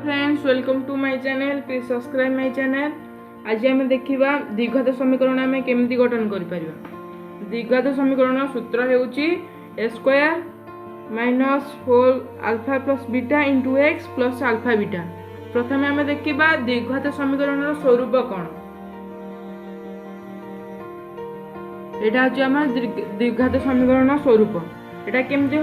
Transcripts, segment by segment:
Friends, welcome to my channel. Please subscribe my channel. आज आम देखा द्विघात समीकरण आम केमती गठन कर द्विघात समीकरण सूत्र होउची a square minus 4 alpha plus beta into x plus alpha beta. प्रथम आम देखा द्विघात समीकरण स्वरूप कौन। यहाँ हूँ आम द्विघात समीकरण स्वरूप। यहाँ केमती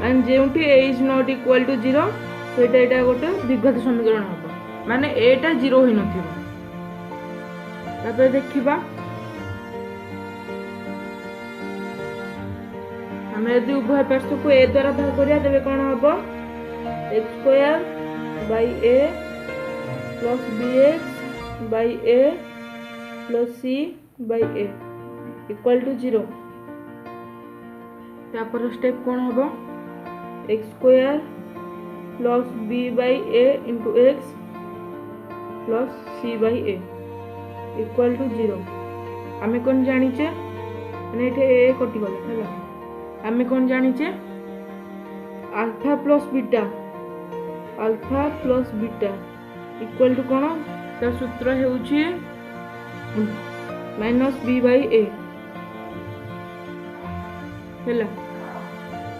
हम जो ए इज नॉट इक्वल टू 0 से गोटे द्विघात समीकरण हम माने एटा 0 हो न देखा आम यदि उभय पार्श्व को ए द्वारा भाग करिया तेबे कौन हम x square by a plus b x by a plus c by a equal to 0। तापर स्टेप कौन हम x square plus b by a into x plus c by a equal to 0। आम कौन जानीचे मैंने ये ए कटिगला है आम कौन जानीचे alpha plus beta equal to कौन तार सूत्र होउची माइनस बी बाई ए है।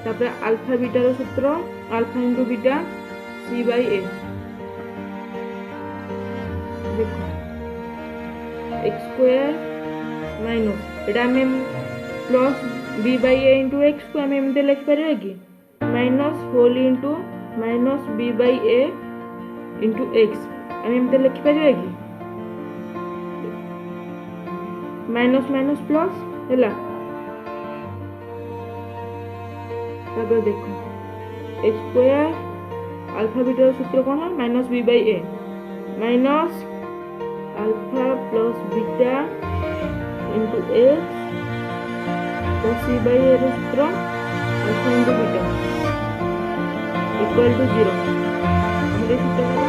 तापर अल्फा बीटार सूत्र alpha into beta c by a. देखो एक्स स्क्वायर माइनस एटा आम plus b by a into x को आम एमती लिखिपर कि minus whole into minus b by a into x आम एमती लिखिपर कि माइनस माइनस प्लस है। तब देखो एक्स स्क्वायर अल्फा बीटा सूत्र कौन है minus b by a minus alpha plus beta into x plus c by a सूत्र alpha into beta equal to 0।